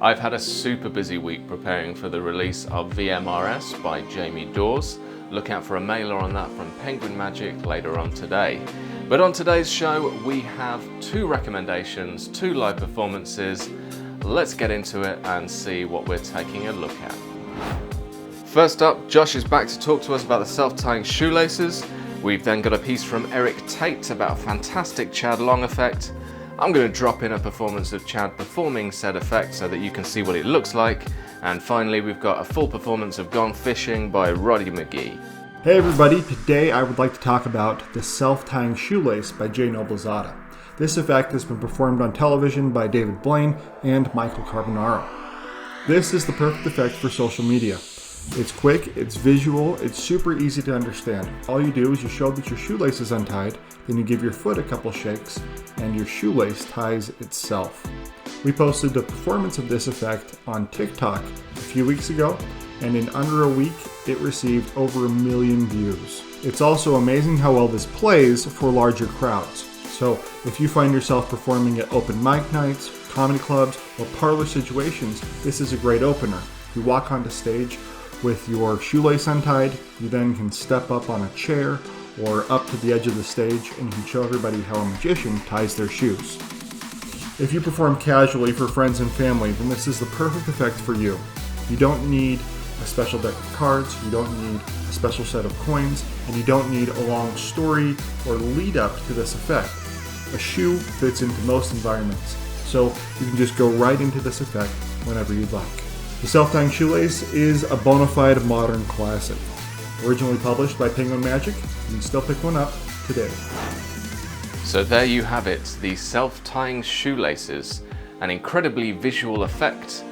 I've had a super busy week preparing for the release of VMRS by Jamie Dawes. Look out for a mailer on that from Penguin Magic later on today. But on today's show, we have 2 recommendations, 2 live performances. Let's get into it and see what we're taking a look at. First up, Josh is back to talk to us about the self-tying shoelaces. We've then got a piece from Eric Tate about a fantastic Chad Long effect. I'm going to drop in a performance of Chad performing said effect so that you can see what it looks like. And finally, we've got a full performance of Gone Fishing by Roddy McGee. Hey everybody, today I would like to talk about the self-tying shoelace by Jay Noblezada. This effect has been performed on television by David Blaine and Michael Carbonaro. This is the perfect effect for social media. It's quick, it's visual, it's super easy to understand. All you do is you show that your shoelace is untied, then you give your foot a couple shakes, and your shoelace ties itself. We posted a performance of this effect on TikTok a few weeks ago, and in under a week, it received over 1 million views. It's also amazing how well this plays for larger crowds. So if you find yourself performing at open mic nights, comedy clubs, or parlor situations, this is a great opener. You walk onto stage with your shoelace untied, you then can step up on a chair or up to the edge of the stage and you can show everybody how a magician ties their shoes. If you perform casually for friends and family, then this is the perfect effect for you. You don't need a special deck of cards, you don't need a special set of coins, and you don't need a long story or lead up to this effect. A shoe fits into most environments, so you can just go right into this effect whenever you'd like. The self-tying shoelace is a bona fide modern classic. Originally published by Penguin Magic, you can still pick one up today. So there you have it, the self-tying shoelaces, an incredibly visual effect,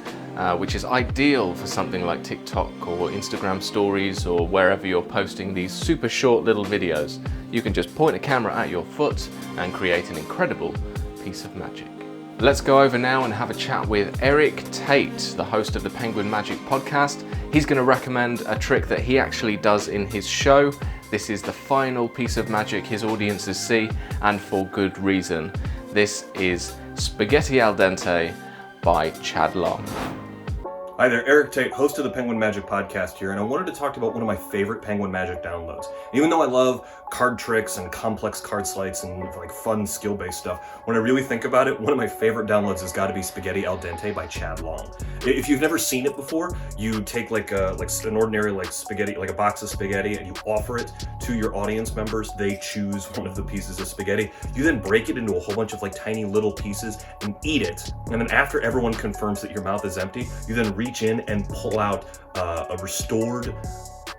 which is ideal for something like TikTok or Instagram stories or wherever you're posting these super short little videos. You can just point a camera at your foot and create an incredible piece of magic. Let's go over now and have a chat with Eric Tate, the host of the Penguin Magic podcast. He's going to recommend a trick that he actually does in his show. This is the final piece of magic his audiences see, and for good reason. This is Spaghetti Al Dente by Chad Long. Hi there, Eric Tate, host of the Penguin Magic podcast here, and I wanted to talk about one of my favorite Penguin Magic downloads. Even though I love card tricks and complex card sleights and like fun skill-based stuff, when I really think about it, one of my favorite downloads has got to be Spaghetti Al Dente by Chad Long. If you've never seen it before, you take like an ordinary like spaghetti, like a box of spaghetti, and you offer it to your audience members. They choose one of the pieces of spaghetti. You then break it into a whole bunch of like tiny little pieces and eat it. And then after everyone confirms that your mouth is empty, you then reach in and pull out a restored,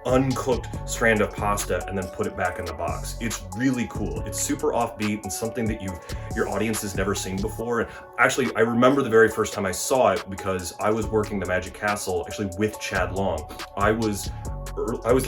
uncooked strand of pasta and then put it back in the box. It's really cool. It's super offbeat and something that your audience has never seen before. And actually, I remember the very first time I saw it because I was working the Magic Castle actually with Chad Long. I was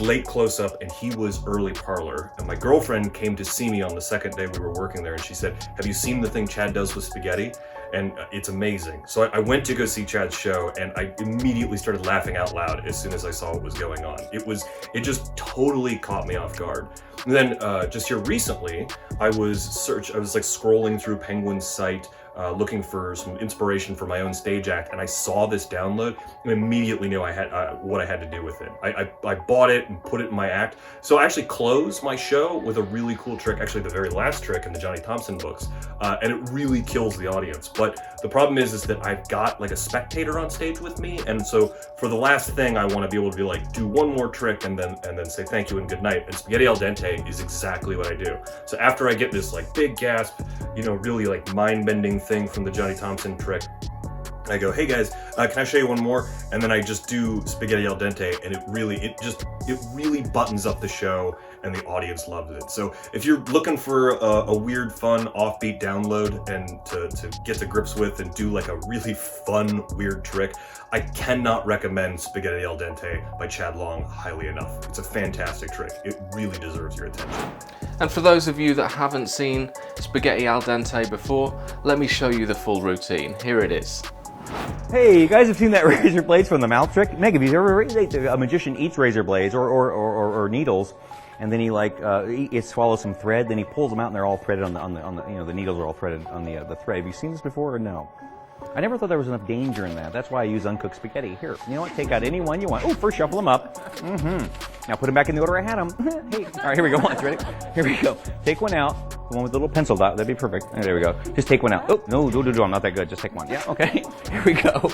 late close-up and he was early parlor, and my girlfriend came to see me on the second day we were working there and she said, "Have you seen the thing Chad does with spaghetti?" And it's amazing. So I went to go see Chad's show and I immediately started laughing out loud as soon as I saw what was going on. It just totally caught me off guard. And then just here recently, I was like scrolling through Penguin's site looking for some inspiration for my own stage act, and I saw this download and immediately knew I had what I had to do with it. I bought it and put it in my act. So I actually close my show with a really cool trick, actually the very last trick in the Johnny Thompson books, and it really kills the audience. But the problem is that I've got like a spectator on stage with me, and so for the last thing I want to be able to be like, do one more trick and then say thank you and good night. And Spaghetti Al Dente is exactly what I do. So after I get this like big gasp, really like mind-bending thing from the Johnny Thompson trick, I go, "Hey guys, can I show you one more?" And then I just do Spaghetti Al Dente, and it really buttons up the show, and the audience loves it. So if you're looking for a weird, fun, offbeat download and to get to grips with and do like a really fun, weird trick, I cannot recommend Spaghetti Al Dente by Chad Long highly enough. It's a fantastic trick. It really deserves your attention. And for those of you that haven't seen Spaghetti Al Dente before, let me show you the full routine. Here it is. Hey, you guys have seen that razor blades from the mouth trick? Meg, have you ever a magician eats razor blades or needles, and then he swallows some thread, then he pulls them out and they're all threaded on the the needles are all threaded on the thread. Have you seen this before or no? I never thought there was enough danger in that. That's why I use uncooked spaghetti. Here, you know what? Take out any one you want. Oh, first shuffle them up. Now put them back in the order I had them. Hey, all right, here we go. Once, ready? Here we go. Take one out. The one with the little pencil dot. That'd be perfect. There we go. Just take one out. Oh, no, I'm not that good. Just take one. Yeah, okay. Here we go.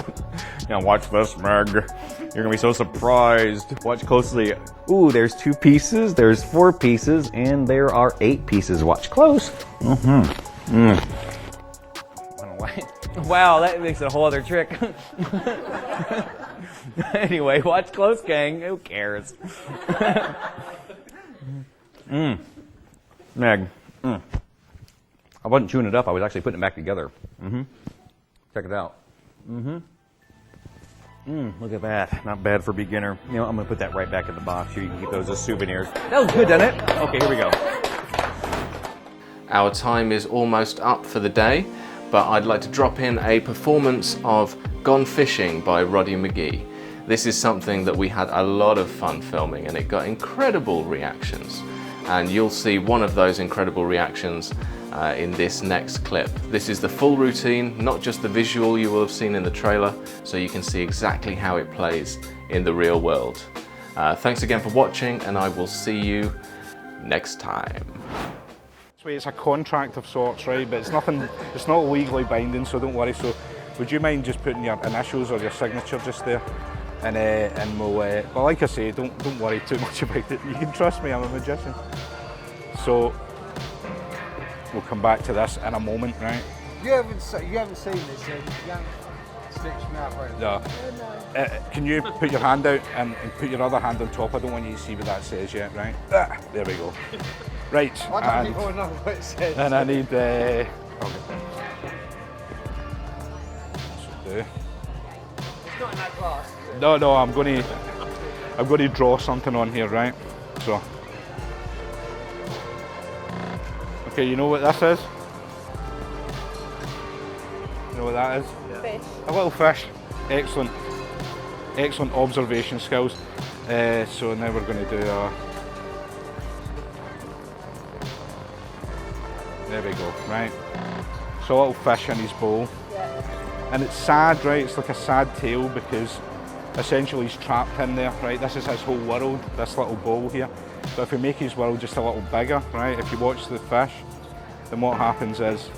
Now watch this, Meg. You're gonna be so surprised. Watch closely. Ooh, there's 2 pieces. There's 4 pieces, and there are 8 pieces. Watch close. Wow, that makes it a whole other trick. Anyway, watch close, gang. Who cares? Meg. I wasn't chewing it up. I was actually putting it back together. Check it out. Look at that. Not bad for beginner. You know, I'm going to put that right back in the box here. You can keep those as souvenirs. That was good, doesn't it? Okay, here we go. Our time is almost up for the day, but I'd like to drop in a performance of Gone Fishing by Roddy McGee. This is something that we had a lot of fun filming, and it got incredible reactions. And you'll see one of those incredible reactions in this next clip. This is the full routine, not just the visual you will have seen in the trailer, so you can see exactly how it plays in the real world. Thanks again for watching, and I will see you next time. It's a contract of sorts, right? But it's nothing, it's not legally binding, so don't worry. So would you mind just putting your initials or your signature just there? And we'll, but like I say, don't worry too much about it. You can trust me, I'm a magician. So we'll come back to this in a moment, right? You haven't seen this, you haven't stitched me up right now. No. Can you put your hand out and put your other hand on top? I don't want you to see what that says yet, right? There we go. Right. I don't even know what it says. And I need okay. It's not in that glass, is it? No, I'm going to draw something on here, right? So. Okay, you know what this is? You know what that is? Fish. A little fish. Excellent. Excellent observation skills. So now we're going to do there we go, right? So a little fish in his bowl. Yeah. And it's sad, right? It's like a sad tale because essentially he's trapped in there, right? This is his whole world, this little bowl here. But if we make his world just a little bigger, right? If you watch the fish, then what happens is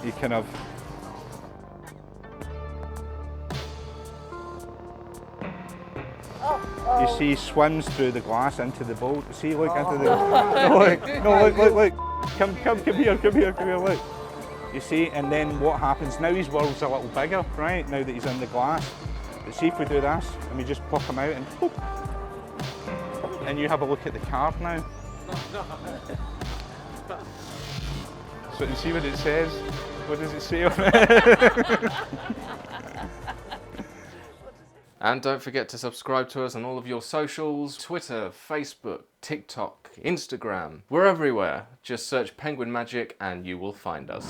he kind of you see he swims through the glass into the bowl. See, look into the look. Come here, look. You see, and then what happens now? His world's a little bigger, right? Now that he's in the glass. But see if we do this and we just pop him out and whoop, and you have a look at the card now. So you see what it says? What does it say on it? And don't forget to subscribe to us on all of your socials, Twitter, Facebook, TikTok, Instagram. We're everywhere. Just search Penguin Magic and you will find us.